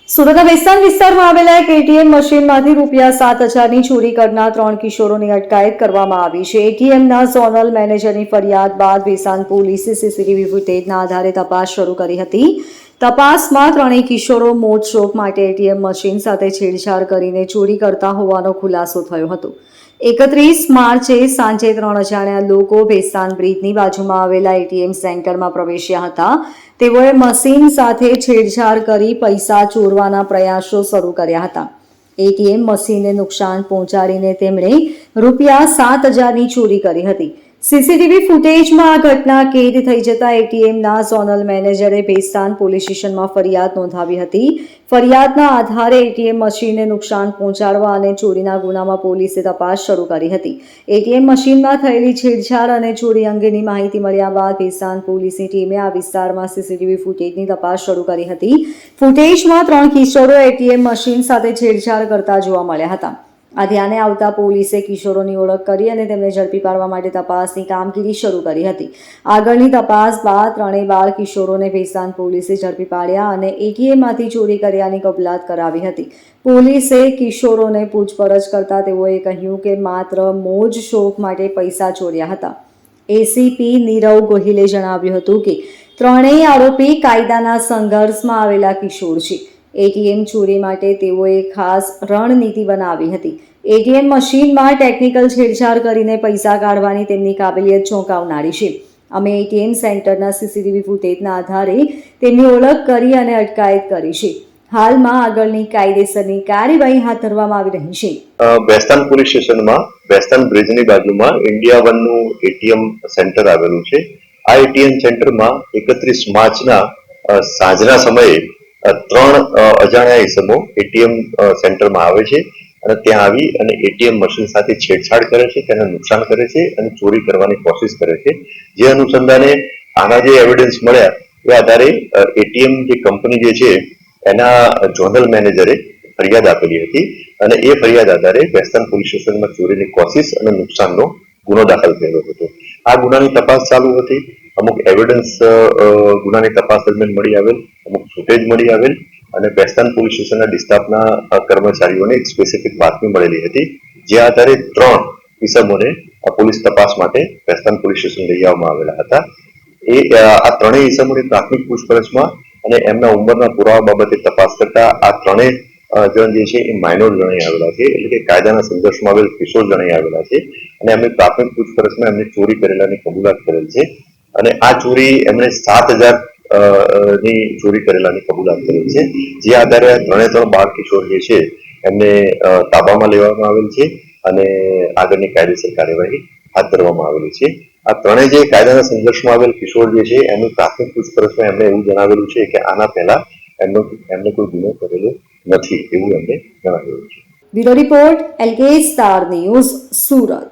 સુરતના વેસ્તાન વિસ્તારમાં આવેલા એક એટીએમ મશીનમાંથી ₹7,000ની ચોરી કરનાર 3 કિશોરોની અટકાયત કરવામાં આવી છે. એટીએમના ઝોનલ મેનેજરની ફરિયાદ બાદ વેસ્તાન પોલીસે સીસીટીવી ફૂટેજના આધારે તપાસ શરૂ કરી હતી. તપાસમાં ત્રણેય કિશોરો મોજ શોખ માટે એટીએમ મશીન સાથે છેડછાડ કરીને ચોરી કરતા હોવાનો ખુલાસો થયો હતો. 31 માર્ચે સાંજે 3 અજાણ્યા લોકો ભેસ્તાન બ્રિજની બાજુમાં આવેલા એટીએમ સેન્ટરમાં પ્રવેશ્યા હતા. તેઓએ મશીન સાથે છેડછાડ કરી પૈસા ચોરવાના પ્રયાસો શરૂ કર્યા હતા. એટીએમ મશીનને નુકસાન પહોંચાડીને તેમણે ₹7,000ની ચોરી કરી હતી. સીસીટીવી ફૂટેજમાં આ ઘટના કેદ થઈ જતા એટીએમના ઝોનલ મેનેજરે ભેસ્તાન પોલીસ સ્ટેશનમાં ફરિયાદ નોંધાવી હતી. ફરિયાદના આધારે એટીએમ મશીનને નુકસાન પહોંચાડવા અને ચોરીના ગુનામાં પોલીસે તપાસ શરૂ કરી હતી. એટીએમ મશીનમાં થયેલી છેડછાડ અને ચોરી અંગેની માહિતી મળ્યા બાદ ભેસ્તાન પોલીસની ટીમે આ વિસ્તારમાં સીસીટીવી ફૂટેજની તપાસ શરૂ કરી હતી. ફૂટેજમાં 3 કિશોરો એટીએમ મશીન સાથે છેડછાડ કરતા જોવા મળ્યા હતા. આ ધ્યાને આવતા પોલીસે કિશોરોની ઓળખ કરી અને તેમને ઝડપી પાડવા માટે તપાસની કામગીરી શરૂ કરી હતી. આગળની તપાસ બાદ ત્રણેય બાળ કિશોરોને ભેસ્તાન પોલીસે ઝડપી પાડ્યા અને એટીએમમાંથી ચોરી કર્યાની કબૂલાત કરાવી હતી. પોલીસે કિશોરોને પૂછપરછ કરતા તેઓએ કહ્યું કે માત્ર મોજ શોખ માટે પૈસા ચોર્યા હતા. એસીપી નીરવ ગોહિલે જણાવ્યું હતું કે ત્રણેય આરોપી કાયદાના સંઘર્ષમાં આવેલા કિશોર છે. એટીએમ ચોરી માટે તેઓએ ખાસ રણનીતિ બનાવી હતી. એટીએમ મશીનમાં ટેકનિકલ છેડછાડ કરીને પૈસા કાઢવાની તેમની કાબેલિયત ચોંકાવનારી છે. અમે એટીએમ સેન્ટરના સીસીટીવી ફૂટેજના આધારે તેમની ઓળખ કરી અને અટકાયત કરી છે. હાલમાં આગળની કાયદેસરની કાર્યવાહી હાથ ધરવામાં આવી રહી છે. વેસ્તાન પોલીસ સ્ટેશનમાં વેસ્તાન બ્રિજની બાજુમાં ઇન્ડિયા વનનું એટીએમ સેન્ટર આવેલું છે. આ એટીએમ સેન્ટરમાં 31 માર્ચના સાંજના સમયે 3 અજાણ્યા ઇસમો એટીએમ સેન્ટરમાં આવે છે અને ત્યાં આવી અને એટીએમ મશીન સાથે છેડછાડ કરે છે, તેને નુકસાન કરે છે અને ચોરી કરવાની કોશિશ કરે છે. જે અનુસંધાને આના જે એવિડન્સ મળ્યા એ આધારે એટીએમ જે કંપની જે છે એના ઝોનલ મેનેજરે ફરિયાદ આપેલી હતી અને એ ફરિયાદ આધારે વેસ્તાન પોલીસ સ્ટેશનમાં ચોરીની કોશિશ અને નુકસાનનો ગુનો દાખલ થયેલો હતો. આ ગુનાની તપાસ ચાલુ હતી. અમુક એવિડન્સ ગુનાની તપાસ દરમિયાન મળી આવેલ, અમુક ફૂટેજ મળી આવેલ અને વેસ્તાન પોલીસ સ્ટેશનના ડિસ્ટાફના કર્મચારીઓને એક સ્પેસિફિક બાતમી મળેલી હતી. જે આધારે 3 ઇસમોને પોલીસ તપાસ માટે વેસ્તાન પોલીસ સ્ટેશન લઈ આવવામાં આવેલા હતા. આ ત્રણેય ઇસમોની પ્રાથમિક પૂછપરછમાં અને એમના ઉંમરના પુરાવા બાબતે તપાસ કરતા આ ત્રણેય જણ જે છે એ માઇનોર જણાઈ આવેલા છે, એટલે કે કાયદાના સંઘર્ષમાં આવેલ કિશોર જણાઈ આવેલા છે અને એમની પ્રાથમિક પૂછપરછમાં એમને ચોરી કરેલાની કબૂલાત કરેલ છે અને આ ચોરી એમણે 7,000 ની ચોરી કરેલાની કબૂલાત કરેલ છે. જે આધારે આ ત્રણે બાળ કિશોર જે છે એમને તાબામાં લેવામાં આવેલ છે અને આગળની કાયદેસર કાર્યવાહી હાથ ધરવામાં આવેલી છે. આ ત્રણેય જે કાયદાના સંઘર્ષમાં આવેલ કિશોર જે છે એમનું પ્રાથમિક પૂછપરછમાં એમણે એવું જણાવેલું છે કે આના પહેલા એમને કોઈ ગુનો કરેલો નથી એવું એમને જણાવેલું છે. Bureau report LK star news, Surat.